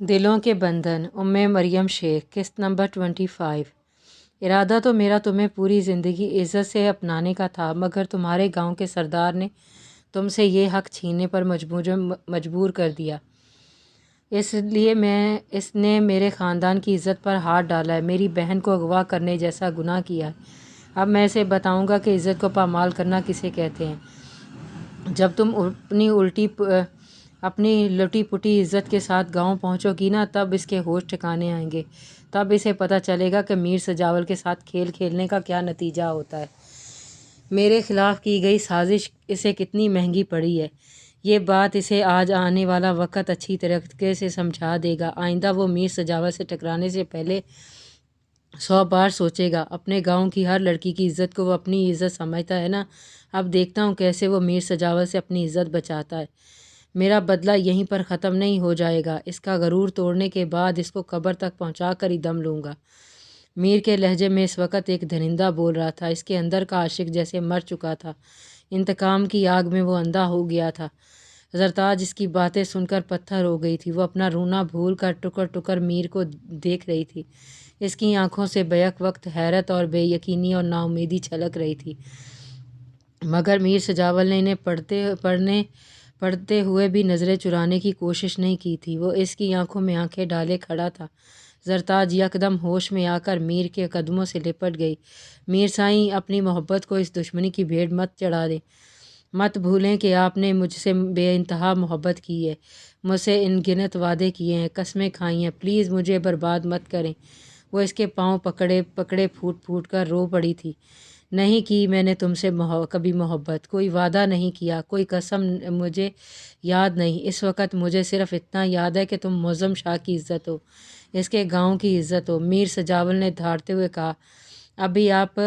دلوں کے بندھن مریم شیخ قسط نمبر 25۔ ارادہ تو میرا تمہیں پوری زندگی عزت سے اپنانے کا تھا، مگر تمہارے گاؤں کے سردار نے تم سے یہ حق چھیننے پر مجبور کر دیا۔ اس نے میرے خاندان کی عزت پر ہاتھ ڈالا ہے، میری بہن کو اغوا کرنے جیسا گناہ کیا ہے۔ اب میں اسے بتاؤں گا کہ عزت کو پامال کرنا کسے کہتے ہیں۔ جب تم اپنی لٹی پٹی عزت کے ساتھ گاؤں پہنچو گی نا، تب اس کے ہوش ٹھکانے آئیں گے، تب اسے پتہ چلے گا کہ میر سجاول کے ساتھ کھیل کھیلنے کا کیا نتیجہ ہوتا ہے۔ میرے خلاف کی گئی سازش اسے کتنی مہنگی پڑی ہے، یہ بات اسے آج آنے والا وقت اچھی طریقے سے سمجھا دے گا۔ آئندہ وہ میر سجاول سے ٹکرانے سے پہلے 100 بار سوچے گا۔ اپنے گاؤں کی ہر لڑکی کی عزت کو وہ اپنی عزت سمجھتا ہے نا، اب دیکھتا ہوں کیسے وہ میر سجاول سے اپنی عزت بچاتا ہے۔ میرا بدلہ یہیں پر ختم نہیں ہو جائے گا، اس کا غرور توڑنے کے بعد اس کو قبر تک پہنچا کر ہی دم لوں گا۔ میر کے لہجے میں اس وقت ایک درندہ بول رہا تھا، اس کے اندر کا عاشق جیسے مر چکا تھا، انتقام کی آگ میں وہ اندھا ہو گیا تھا۔ زرتاج اس کی باتیں سن کر پتھر ہو گئی تھی، وہ اپنا رونا بھول کر ٹکر ٹکر میر کو دیکھ رہی تھی۔ اس کی آنکھوں سے بیک وقت حیرت اور بے یقینی اور نا امیدی چھلک رہی تھی، مگر میر سجاول نے انہیں پڑھتے ہوئے بھی نظریں چرانے کی کوشش نہیں کی تھی۔ وہ اس کی آنکھوں میں آنکھیں ڈالے کھڑا تھا۔ زرتاج یکدم ہوش میں آ کر میر کے قدموں سے لپٹ گئی۔ میر سائیں، اپنی محبت کو اس دشمنی کی بھیٹ مت چڑھا دیں۔ مت بھولیں کہ آپ نے مجھ سے بے انتہا محبت کی ہے، مجھ سے ان گنت وعدے کیے ہیں، قسمیں کھائی ہیں، پلیز مجھے برباد مت کریں۔ وہ اس کے پاؤں پکڑے پھوٹ پھوٹ کر رو پڑی تھی۔ نہیں کی میں نے تم سے کبھی محبت، کوئی وعدہ نہیں کیا، کوئی قسم مجھے یاد نہیں۔ اس وقت مجھے صرف اتنا یاد ہے کہ تم معظم شاہ کی عزت ہو، اس کے گاؤں کی عزت ہو۔ میر سجاول نے دھاڑتے ہوئے کہا، ابھی آپ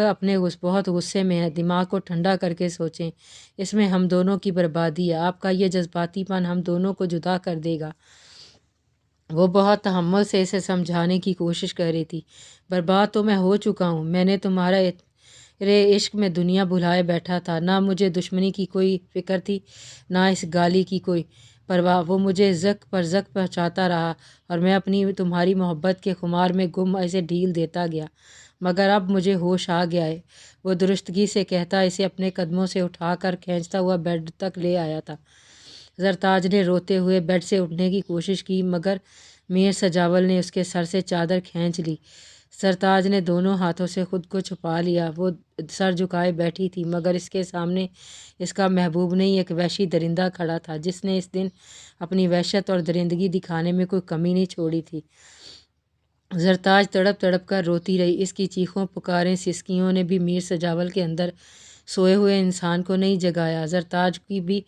بہت غصے میں ہیں، دماغ کو ٹھنڈا کر کے سوچیں، اس میں ہم دونوں کی بربادی ہے، آپ کا یہ جذباتی پن ہم دونوں کو جدا کر دے گا۔ وہ بہت تحمل سے اسے سمجھانے کی کوشش کر رہی تھی۔ برباد تو میں ہو چکا ہوں، میں نے تمہارے عشق میں دنیا بھلائے بیٹھا تھا، نہ مجھے دشمنی کی کوئی فکر تھی، نہ اس گالی کی کوئی پرواہ۔ وہ مجھے زک پر زک پہنچاتا رہا اور میں اپنی تمہاری محبت کے خمار میں گم اسے ڈھیل دیتا گیا، مگر اب مجھے ہوش آ گیا ہے، وہ درستگی سے کہتا اسے اپنے قدموں سے اٹھا کر کھینچتا ہوا بیڈ تک لے آیا تھا۔ زرتاج نے روتے ہوئے بیڈ سے اٹھنے کی کوشش کی، مگر میر سجاول نے اس کے سر سے چادر کھینچ لی۔ زرتاج نے دونوں ہاتھوں سے خود کو چھپا لیا، وہ سر جھکائے بیٹھی تھی، مگر اس کے سامنے اس کا محبوب نہیں، ایک وحشی درندہ کھڑا تھا، جس نے اس دن اپنی وحشت اور درندگی دکھانے میں کوئی کمی نہیں چھوڑی تھی۔ زرتاج تڑپ تڑپ کر روتی رہی، اس کی چیخوں پکاریں سسکیوں نے بھی میر سجاول کے اندر سوئے ہوئے انسان کو نہیں جگایا۔ زرتاج کی بھی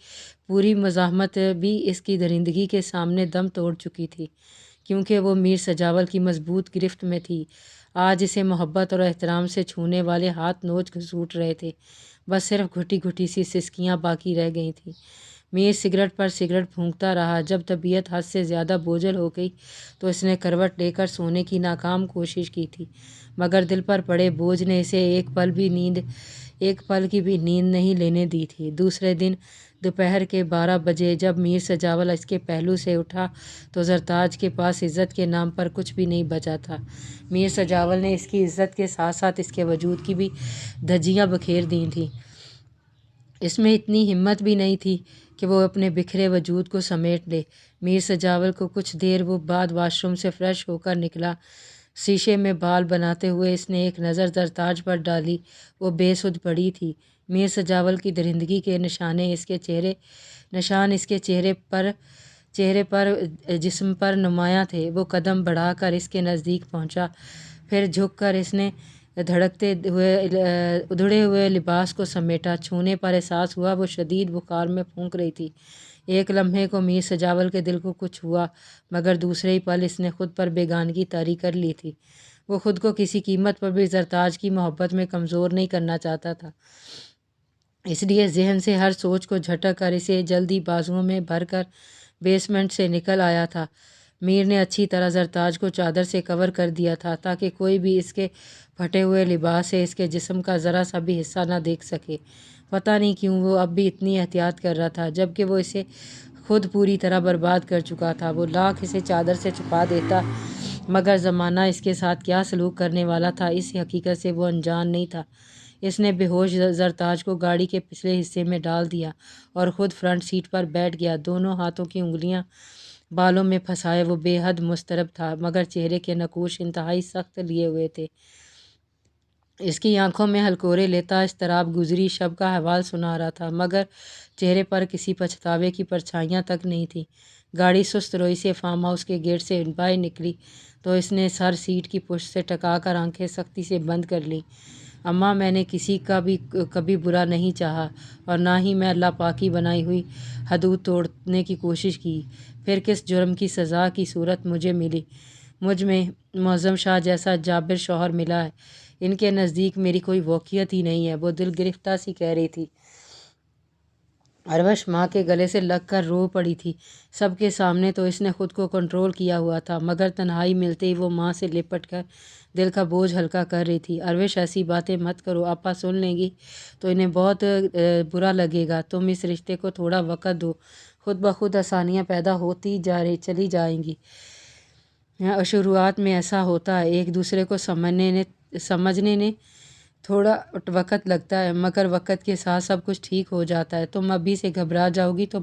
پوری مزاحمت بھی اس کی درندگی کے سامنے دم توڑ چکی تھی، کیونکہ وہ میر سجاول کی مضبوط گرفت میں تھی۔ آج اسے محبت اور احترام سے چھونے والے ہاتھ نوچ گھسوٹ رہے تھے، بس صرف گھٹی گھٹی سی سسکیاں باقی رہ گئی تھیں۔ میر سگریٹ پر سگریٹ پھونکتا رہا۔ جب طبیعت حد سے زیادہ بوجھل ہو گئی تو اس نے کروٹ لے کر سونے کی ناکام کوشش کی تھی، مگر دل پر پڑے بوجھ نے اسے ایک پل کی بھی نیند نہیں لینے دی تھی۔ دوسرے دن دوپہر کے 12 بجے جب میر سجاول اس کے پہلو سے اٹھا تو زرتاج کے پاس عزت کے نام پر کچھ بھی نہیں بچا تھا۔ میر سجاول نے اس کی عزت کے ساتھ ساتھ اس کے وجود کی بھی دھجیاں بکھیر دی تھیں۔ اس میں اتنی ہمت بھی نہیں تھی کہ وہ اپنے بکھرے وجود کو سمیٹ لے۔ میر سجاول کو کچھ دیر بعد واش روم سے فریش ہو کر نکلا۔ شیشے میں بال بناتے ہوئے اس نے ایک نظر زرتاج پر ڈالی، وہ بے سدھ پڑی تھی۔ میر سجاول کی درندگی کے نشان اس کے چہرے پر جسم پر نمایاں تھے۔ وہ قدم بڑھا کر اس کے نزدیک پہنچا، پھر جھک کر اس نے ادھڑے ہوئے لباس کو سمیٹا۔ چھونے پر احساس ہوا وہ شدید بخار میں پھونک رہی تھی۔ ایک لمحے کو میر سجاول کے دل کو کچھ ہوا، مگر دوسرے ہی پل اس نے خود پر بیگانگی طاری کر لی تھی۔ وہ خود کو کسی قیمت پر بھی زرتاج کی محبت میں کمزور نہیں کرنا چاہتا تھا، اس لیے ذہن سے ہر سوچ کو جھٹک کر اسے جلدی بازوؤں میں بھر کر بیسمنٹ سے نکل آیا تھا۔ میر نے اچھی طرح زرتاج کو چادر سے کور کر دیا تھا تاکہ کوئی بھی اس کے پھٹے ہوئے لباس سے اس کے جسم کا ذرا سا بھی حصہ نہ دیکھ سکے۔ پتہ نہیں کیوں وہ اب بھی اتنی احتیاط کر رہا تھا، جبکہ وہ اسے خود پوری طرح برباد کر چکا تھا۔ وہ لاکھ اسے چادر سے چھپا دیتا مگر زمانہ اس کے ساتھ کیا سلوک کرنے والا تھا اس حقیقت سے وہ انجان نہیں تھا۔ اس نے بے ہوش زرتاج کو گاڑی کے پچھلے حصے میں ڈال دیا اور خود فرنٹ سیٹ پر بیٹھ گیا۔ دونوں ہاتھوں کی انگلیاں بالوں میں پھنسائے وہ بے حد مضطرب تھا مگر چہرے کے نقوش انتہائی سخت لیے ہوئے تھے۔ اس کی آنکھوں میں ہلکورے لیتا اضطراب گزری شب کا احوال سنا رہا تھا مگر چہرے پر کسی پچھتاوے کی پرچھائیاں تک نہیں تھیں۔ گاڑی سست روئی سے فارم ہاؤس کے گیٹ سے باہر نکلی تو اس نے سر سیٹ کی پشت سے ٹکا کر آنکھیں سختی سے بند کر لیں۔ اماں، میں نے کسی کا بھی کبھی برا نہیں چاہا اور نہ ہی میں اللہ پاک کی بنائی ہوئی حدود توڑنے کی کوشش کی۔ پھر کس جرم کی سزا کی صورت مجھے ملی؟ مجھ میں معظم شاہ جیسا جابر شوہر ملا ہے، ان کے نزدیک میری کوئی وقوعیت ہی نہیں ہے، وہ دل گرفتہ سی کہہ رہی تھی۔ عروش ماں کے گلے سے لگ کر رو پڑی تھی۔ سب کے سامنے تو اس نے خود کو کنٹرول کیا ہوا تھا مگر تنہائی ملتے ہی وہ ماں سے لپٹ کر دل کا بوجھ ہلکا کر رہی تھی۔ عروش، ایسی باتیں مت کرو، آپا سن لیں گی تو انہیں بہت برا لگے گا۔ تم اس رشتے کو تھوڑا وقت دو، خود بخود آسانیاں پیدا ہوتی چلی جائیں گی۔ شروعات میں ایسا ہوتا ہے، ایک دوسرے کو سمجھنے نے تھوڑا وقت لگتا ہے مگر وقت کے ساتھ سب کچھ ٹھیک ہو جاتا ہے۔ تم ابھی سے گھبرا جاؤ گی تو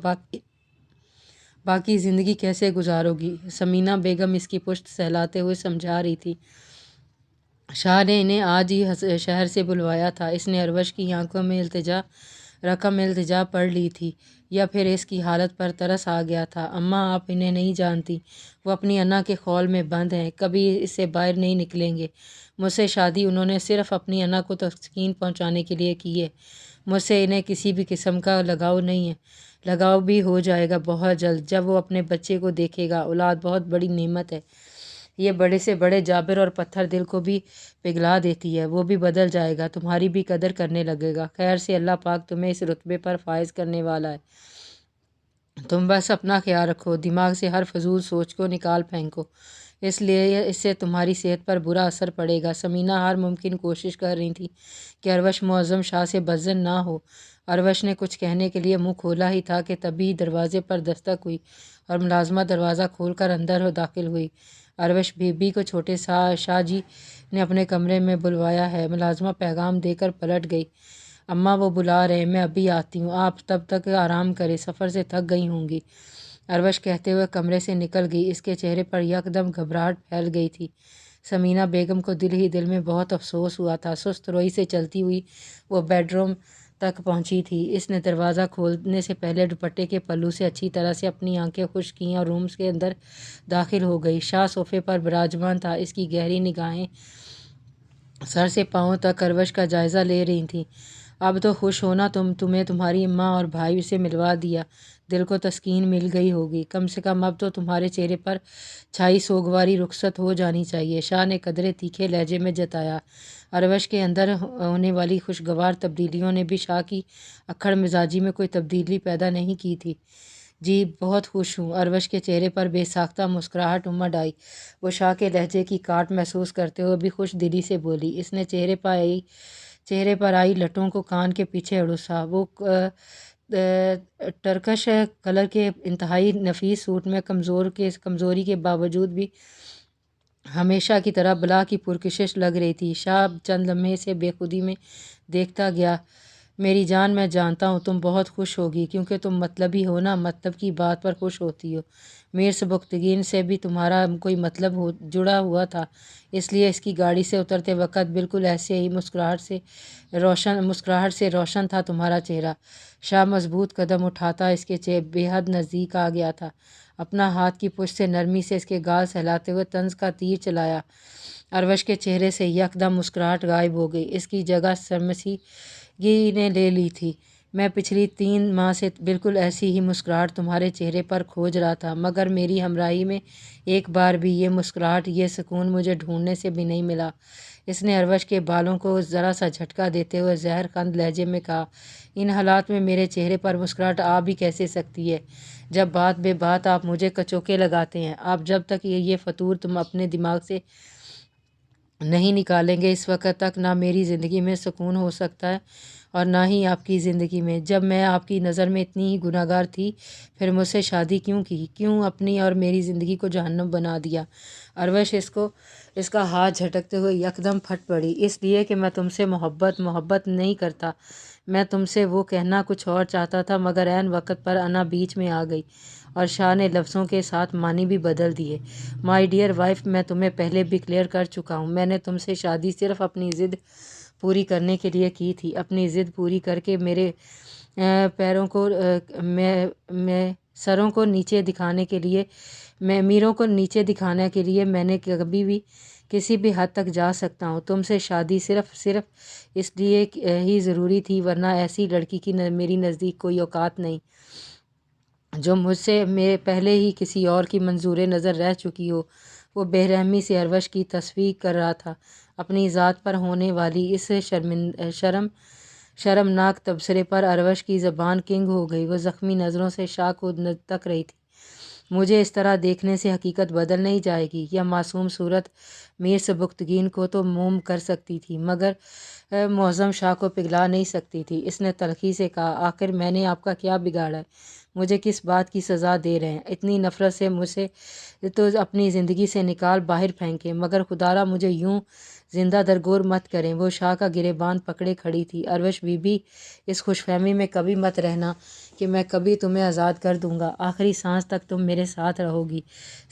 باقی زندگی کیسے گزارو گی؟ سمینہ بیگم اس کی پشت سہلاتے ہوئے سمجھا رہی تھی۔ شاہ نے انہیں آج ہی شہر سے بلوایا تھا۔ اس نے عروش کی آنکھوں میں التجا پڑھ لی تھی یا پھر اس کی حالت پر ترس آ گیا تھا۔ اماں، آپ انہیں نہیں جانتی، وہ اپنی انا کے خول میں بند ہیں، کبھی اس سے باہر نہیں نکلیں گے۔ مجھ سے شادی انہوں نے صرف اپنی انا کو تسکین پہنچانے کے لیے کی ہے، مجھ سے انہیں کسی بھی قسم کا لگاؤ نہیں ہے۔ لگاؤ بھی ہو جائے گا بہت جلد، جب وہ اپنے بچے کو دیکھے گا۔ اولاد بہت بڑی نعمت ہے، یہ بڑے سے بڑے جابر اور پتھر دل کو بھی پگھلا دیتی ہے، وہ بھی بدل جائے گا، تمہاری بھی قدر کرنے لگے گا۔ خیر سے اللہ پاک تمہیں اس رتبے پر فائز کرنے والا ہے، تم بس اپنا خیال رکھو، دماغ سے ہر فضول سوچ کو نکال پھینکو، اس لیے اس سے تمہاری صحت پر برا اثر پڑے گا۔ سمینہ ہر ممکن کوشش کر رہی تھی کہ عروش معظم شاہ سے بدظن نہ ہو۔ عروش نے کچھ کہنے کے لیے منہ کھولا ہی تھا کہ تبھی دروازے پر دستک ہوئی اور ملازمہ دروازہ کھول کر اندر داخل ہوئی۔ عروش، بی بی کو چھوٹے شاہ جی نے اپنے کمرے میں بلوایا ہے۔ ملازمہ پیغام دے کر پلٹ گئی۔ اماں، وہ بلا رہے ہیں، میں ابھی آتی ہوں، آپ تب تک آرام کریں، سفر سے تھک گئی ہوں گی۔ عروش کہتے ہوئے کمرے سے نکل گئی۔ اس کے چہرے پر یکدم گھبراہٹ پھیل گئی تھی۔ سمینہ بیگم کو دل ہی دل میں بہت افسوس ہوا تھا۔ سست روئی سے چلتی ہوئی وہ بیڈ روم تک پہنچی تھی۔ اس نے دروازہ کھولنے سے پہلے دوپٹے کے پلو سے اچھی طرح سے اپنی آنکھیں خشک کیں اور روم کے اندر داخل ہو گئی۔ شاہ صوفے پر براجمان تھا، اس کی گہری نگاہیں سر سے پاؤں تک عروش کا جائزہ لے رہی تھیں۔ اب تو خوش ہونا، تمہیں تمہاری اماں اور بھائی سے ملوا دیا، دل کو تسکین مل گئی ہوگی، کم سے کم اب تو تمہارے چہرے پر چھائی سوگواری رخصت ہو جانی چاہیے، شاہ نے قدرے تیکھے لہجے میں جتایا۔ عروش کے اندر ہونے والی خوشگوار تبدیلیوں نے بھی شاہ کی اکھڑ مزاجی میں کوئی تبدیلی پیدا نہیں کی تھی۔ جی بہت خوش ہوں۔ عروش کے چہرے پر بے ساختہ مسکراہٹ امڈ آئی، وہ شاہ کے لہجے کی کاٹ محسوس کرتے ہوئے بھی خوش دلی سے بولی۔ اس نے چہرے پر آئی لٹوں کو کان کے پیچھے اڑوسا۔ وہ ٹرکش کلر کے انتہائی نفیس سوٹ میں کمزوری کے باوجود بھی ہمیشہ کی طرح بلا کی پرکشش لگ رہی تھی۔ شاہ چند لمحے سے بے خودی میں دیکھتا گیا۔ میری جان، میں جانتا ہوں تم بہت خوش ہوگی کیونکہ تم مطلبی ہو نا، مطلب کی بات پر خوش ہوتی ہو۔ میر سبکتگین سے بھی تمہارا کوئی مطلب جڑا ہوا تھا، اس لیے اس کی گاڑی سے اترتے وقت بالکل ایسے ہی مسکراہٹ سے روشن تھا تمہارا چہرہ۔ شاہ مضبوط قدم اٹھاتا اس کے بے حد نزدیک آ گیا تھا، اپنا ہاتھ کی پشت سے نرمی سے اس کے گال سہلاتے ہوئے طنز کا تیر چلایا۔ عروش کے چہرے سے یکدم مسکراہٹ غائب ہو گئی، اس کی جگہ شرمسیگی نے لے لی تھی۔ میں پچھلی 3 ماہ سے بالکل ایسی ہی مسکراہٹ تمہارے چہرے پر کھوج رہا تھا مگر میری ہمراہی میں ایک بار بھی یہ مسکراہٹ، یہ سکون مجھے ڈھونڈنے سے بھی نہیں ملا۔ اس نے عروش کے بالوں کو ذرا سا جھٹکا دیتے ہوئے زہر خند لہجے میں کہا، ان حالات میں میرے چہرے پر مسکراہٹ آ بھی کیسے سکتی ہے جب بات بے بات آپ مجھے کچوکے لگاتے ہیں۔ آپ جب تک یہ فطور تم اپنے دماغ سے نہیں نکالیں گے اس وقت تک نہ میری زندگی میں سکون ہو سکتا ہے اور نہ ہی آپ کی زندگی میں۔ جب میں آپ کی نظر میں اتنی ہی گناہ گار تھی پھر مجھ سے شادی کیوں کی؟ کیوں اپنی اور میری زندگی کو جہنم بنا دیا؟ عروش اس کا ہاتھ جھٹکتے ہوئے یکدم پھٹ پڑی۔ اس لیے کہ میں تم سے محبت نہیں کرتا، میں تم سے وہ کہنا کچھ اور چاہتا تھا، مگر عین وقت پر انا بیچ میں آ گئی اور شاہ نے لفظوں کے ساتھ معنی بھی بدل دیے۔ مائی ڈیئر وائف، میں تمہیں پہلے بھی کلیئر کر چکا ہوں، میں نے تم سے شادی صرف اپنی ضد پوری کرنے کے لیے کی تھی۔ اپنی ضد پوری کر کے میرے پیروں کو میں سروں کو نیچے دکھانے کے لیے میروں کو نیچے دکھانے کے لیے میں نے کبھی بھی کسی بھی حد تک جا سکتا ہوں۔ تم سے شادی صرف اس لیے ہی ضروری تھی، ورنہ ایسی لڑکی کی میری نزدیک کوئی اوقات نہیں جو مجھ سے پہلے ہی کسی اور کی منظور نظر رہ چکی ہو۔ وہ بے رحمی سے عروش کی تصفیق کر رہا تھا۔ اپنی ذات پر ہونے والی اس شرمناک تبصرے پر عروش کی زبان کنگ ہو گئی۔ وہ زخمی نظروں سے شاہ کو تک رہی تھی۔ مجھے اس طرح دیکھنے سے حقیقت بدل نہیں جائے گی۔ یہ معصوم صورت میر سبکتگین کو تو موم کر سکتی تھی مگر معظم شاہ کو پگھلا نہیں سکتی تھی۔ اس نے تلخی سے کہا، آخر میں نے آپ کا کیا بگاڑا ہے؟ مجھے کس بات کی سزا دے رہے ہیں؟ اتنی نفرت سے مجھ سے تو اپنی زندگی سے نکال باہر پھینکیں، مگر خدارا مجھے یوں زندہ درگور مت کریں۔ وہ شاہ کا گریبان پکڑے کھڑی تھی۔ عروش بی بی، اس خوش فہمی میں کبھی مت رہنا کہ میں کبھی تمہیں آزاد کر دوں گا۔ آخری سانس تک تم میرے ساتھ رہو گی،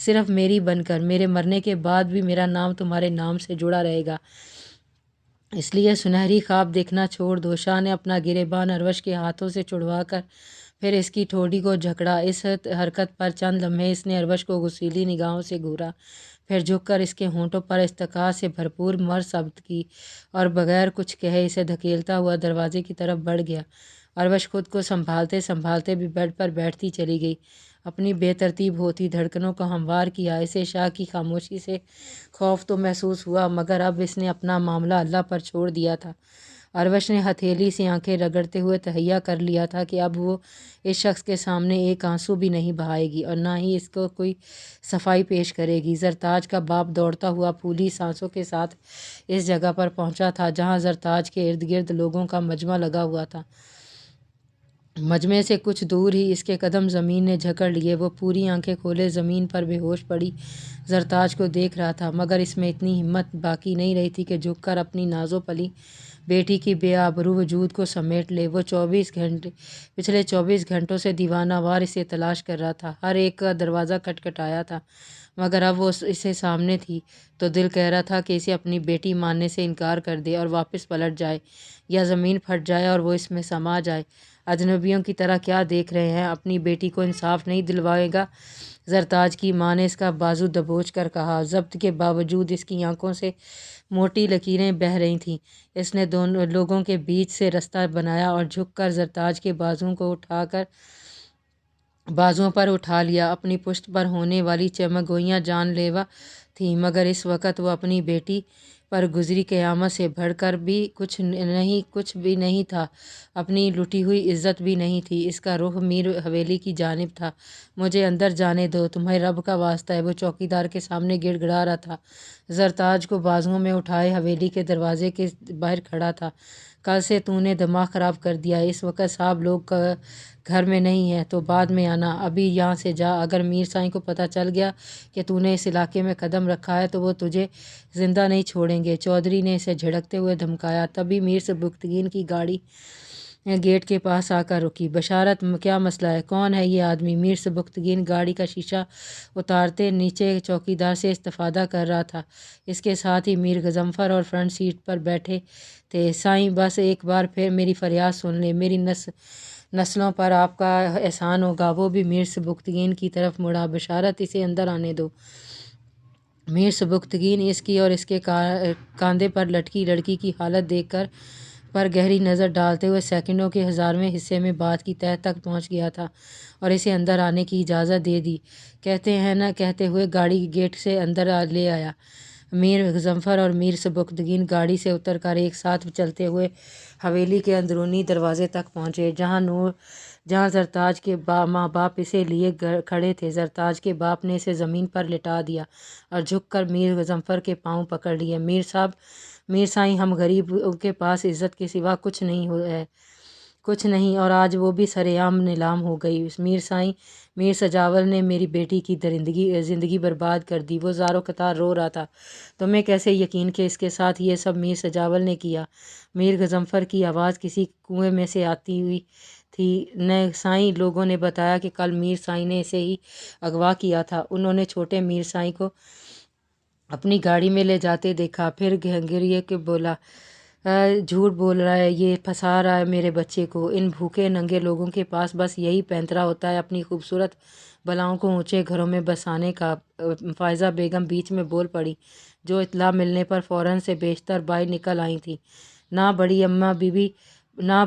صرف میری بن کر۔ میرے مرنے کے بعد بھی میرا نام تمہارے نام سے جڑا رہے گا، اس لیے سنہری خواب دیکھنا چھوڑ دو۔ شاہ نے اپنا گریبان عروش کے ہاتھوں سے چھڑوا کر پھر اس کی ٹھوڑی کو جھکڑا۔ اس حرکت پر چند لمحے اس نے عروش کو غصیلی نگاہوں سے گھورا، پھر جھک کر اس کے ہونٹوں پر استحقاق سے بھرپور مہر ثبت کی اور بغیر کچھ کہے اسے دھکیلتا ہوا دروازے کی طرف بڑھ گیا۔ عروش خود کو سنبھالتے بھی بیڈ پر بیٹھتی چلی گئی، اپنی بے ترتیب ہوتی دھڑکنوں کو ہموار کیا۔ اسے شاہ کی خاموشی سے خوف تو محسوس ہوا، مگر اب اس نے اپنا معاملہ اللہ پر چھوڑ دیا تھا۔ عروش نے ہتھیلی سے آنکھیں رگڑتے ہوئے تہیہ کر لیا تھا کہ اب وہ اس شخص کے سامنے ایک آنسو بھی نہیں بہائے گی اور نہ ہی اس کو کوئی صفائی پیش کرے گی۔ زرتاج کا باپ دوڑتا ہوا پھولی سانسوں کے ساتھ اس جگہ پر پہنچا تھا جہاں زرتاج کے ارد گرد لوگوں کا مجمع لگا ہوا تھا۔ مجمع سے کچھ دور ہی اس کے قدم زمین نے جکڑ لیے۔ وہ پوری آنکھیں کھولے زمین پر بے ہوش پڑی زرتاج کو دیکھ رہا تھا، مگر اس میں اتنی ہمت باقی نہیں رہی تھی کہ جھک کر اپنی نازو پلی بیٹی کی بے آبرو وجود کو سمیٹ لے۔ وہ پچھلے 24 گھنٹوں سے دیوانہ وار اسے تلاش کر رہا تھا۔ ہر ایک کا دروازہ کھٹکھٹایا تھا، مگر اب وہ اسے سامنے تھی تو دل کہہ رہا تھا کہ اسے اپنی بیٹی ماننے سے انکار کر دے اور واپس پلٹ جائے، یا زمین پھٹ جائے اور وہ اس میں سما جائے۔ اجنبیوں کی طرح کیا دیکھ رہے ہیں؟ اپنی بیٹی کو انصاف نہیں دلوائے گا؟ زرتاج کی ماں نے اس کا بازو دبوچ کر کہا۔ ضبط کے باوجود اس کی آنکھوں سے موٹی لکیریں بہہ رہی تھیں۔ اس نے دونوں لوگوں کے بیچ سے رستہ بنایا اور جھک کر زرتاج کے بازوؤں پر اٹھا لیا۔ اپنی پشت پر ہونے والی چمگوئیاں جان لیوا تھیں، مگر اس وقت وہ اپنی بیٹی پر گزری قیامت سے بڑھ کر بھی کچھ بھی نہیں تھا، اپنی لٹی ہوئی عزت بھی نہیں تھی۔ اس کا رخ میر حویلی کی جانب تھا۔ مجھے اندر جانے دو، تمہیں رب کا واسطہ ہے، وہ چوکیدار کے سامنے گڑ گڑا رہا تھا۔ زرتاج کو بازوؤں میں اٹھائے حویلی کے دروازے کے باہر کھڑا تھا۔ کل سے تو نے دماغ خراب کر دیا ہے۔ اس وقت صاحب لوگ گھر میں نہیں ہیں تو بعد میں آنا، ابھی یہاں سے جا۔ اگر میر سائیں کو پتہ چل گیا کہ تو نے اس علاقے میں قدم رکھا ہے تو وہ تجھے زندہ نہیں چھوڑیں گے۔ چودھری نے اسے جھڑکتے ہوئے دھمکایا۔ تبھی میر سبکتگین کی گاڑی گیٹ کے پاس آ کر رکی۔ بشارت، کیا مسئلہ ہے؟ کون ہے یہ آدمی؟ میر سبکتگین گاڑی کا شیشہ اتارتے نیچے چوکیدار سے استفادہ کر رہا تھا۔ اس کے ساتھ ہی میر غضنفر اور فرنٹ سیٹ پر بیٹھے تھے۔ سائیں، بس ایک بار پھر میری فریاد سن لیں، میری نسلوں پر آپ کا احسان ہوگا۔ وہ بھی میر سبکتگین کی طرف مڑا۔ بشارت، اسے اندر آنے دو۔ میر سبکتگین اس کی اور اس کے کاندھے پر لٹکی لڑکی کی حالت دیکھ کر پر گہری نظر ڈالتے ہوئے سیکنڈوں کے 1000ویں حصے میں بات کی تہہ تک پہنچ گیا تھا اور اسے اندر آنے کی اجازت دے دی۔ کہتے ہیں نا، کہتے ہوئے گاڑی گیٹ سے اندر لے آیا۔ میر غضنفر اور میر سبکتگین گاڑی سے اتر کر ایک ساتھ چلتے ہوئے حویلی کے اندرونی دروازے تک پہنچے، جہاں جہاں زرتاج کے ماں باپ اسے لیے کھڑے تھے۔ زرتاج کے باپ نے اسے زمین پر لٹا دیا اور جھک کر میر غضنفر کے پاؤں پکڑ لیے۔ میر سائیں، ہم غریب کے پاس عزت کے سوا کچھ نہیں اور آج وہ بھی سرِ عام نیلام ہو گئی۔ میر سجاول نے میری بیٹی کی زندگی برباد کر دی۔ وہ زاروں قطار رو رہا تھا۔ تمہیں کیسے یقین کہ اس کے ساتھ یہ سب میر سجاول نے کیا؟ میر غضنفر کی آواز کسی کنویں میں سے آتی ہوئی تھی۔ نہ سائیں، لوگوں نے بتایا کہ کل میر سائیں نے اسے ہی اغوا کیا تھا۔ انہوں نے چھوٹے میر سائیں کو اپنی گاڑی میں لے جاتے دیکھا۔ پھر گھنگریے کے بولا، جھوٹ بول رہا ہے، یہ پھنسا رہا ہے میرے بچے کو۔ ان بھوکے ننگے لوگوں کے پاس بس یہی پینترا ہوتا ہے اپنی خوبصورت بلاؤں کو اونچے گھروں میں بسانے کا۔ فائزہ بیگم بیچ میں بول پڑی، جو اطلاع ملنے پر فوراً سے بیشتر بائی نکل آئی تھیں۔ نہ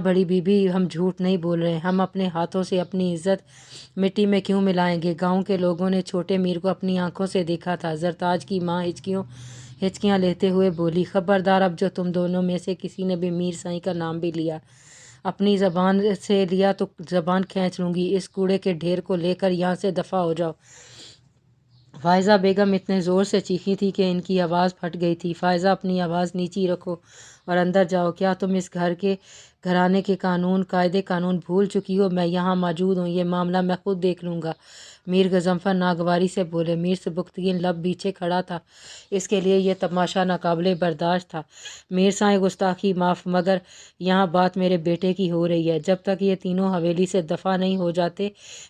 بڑی بی بی، ہم جھوٹ نہیں بول رہے۔ ہم اپنے ہاتھوں سے اپنی عزت مٹی میں کیوں ملائیں گے؟ گاؤں کے لوگوں نے چھوٹے میر کو اپنی آنکھوں سے دیکھا تھا۔ زرتاج کی ماں ہچکیاں لیتے ہوئے بولی، خبردار، اب جو تم دونوں میں سے کسی نے بھی میر سائیں کا نام بھی لیا، اپنی زبان سے لیا تو زبان کھینچ لوں گی۔ اس کوڑے کے ڈھیر کو لے کر یہاں سے دفع ہو جاؤ۔ فائزہ بیگم اتنے زور سے چیخی تھی کہ ان کی آواز پھٹ گئی تھی۔ فائزہ، اپنی آواز نیچی رکھو اور اندر جاؤ۔ کیا تم اس گھرانے کے قاعدے قانون بھول چکی ہو؟ میں یہاں موجود ہوں، یہ معاملہ میں خود دیکھ لوں گا۔ میر غضنفر ناگواری سے بولے۔ میر سبکتگین لب پیچھے کھڑا تھا۔ اس کے لیے یہ تماشا ناقابل برداشت تھا۔ میر سائیں، گستاخی معاف، مگر یہاں بات میرے بیٹے کی ہو رہی ہے۔ جب تک یہ تینوں حویلی سے دفع نہیں ہو جاتے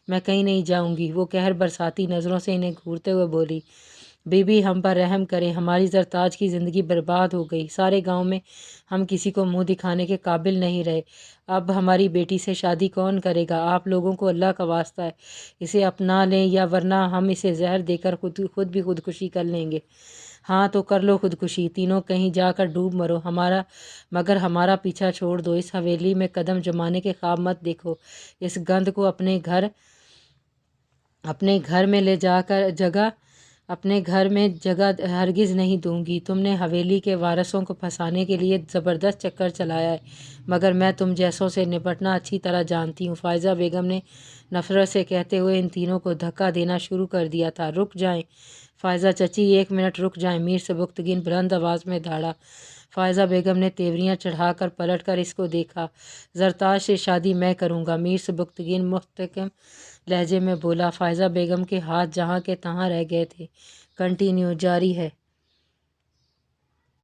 میں کہیں نہیں جاؤں گی۔ وہ قہر برساتی نظروں سے انہیں گھورتے ہوئے بولی، بی بی، ہم پر رحم کریں، ہماری زرتاج کی زندگی برباد ہو گئی۔ سارے گاؤں میں ہم کسی کو منہ دکھانے کے قابل نہیں رہے۔ اب ہماری بیٹی سے شادی کون کرے گا؟ آپ لوگوں کو اللہ کا واسطہ ہے اسے اپنا لیں، یا ورنہ ہم اسے زہر دے کر خود بھی خودکشی کر لیں گے۔ ہاں تو کر لو خودکشی، تینوں کہیں جا کر ڈوب مرو، مگر ہمارا پیچھا چھوڑ دو۔ اس حویلی میں قدم جمانے کے خواب مت دیکھو۔ اس گند کو اپنے گھر میں لے جا کر اپنے گھر میں جگہ ہرگز نہیں دوں گی۔ تم نے حویلی کے وارثوں کو پھنسانے کے لیے زبردست چکر چلایا ہے، مگر میں تم جیسوں سے نپٹنا اچھی طرح جانتی ہوں۔ فائزہ بیگم نے نفرت سے کہتے ہوئے ان تینوں کو دھکا دینا شروع کر دیا تھا۔ رک جائیں فائزہ چچی، 1 منٹ رک جائیں، میر سبکتگین بلند آواز میں دھاڑا۔ فائزہ بیگم نے تیوریاں چڑھا کر پلٹ کر اس کو دیکھا۔ زرتاج سے شادی میں کروں گا، میر سبکتگین مستحکم لہجے میں بولا۔ فائزہ بیگم کے ہاتھ جہاں کے تہاں رہ گئے تھے۔ کنٹینیو، جاری ہے۔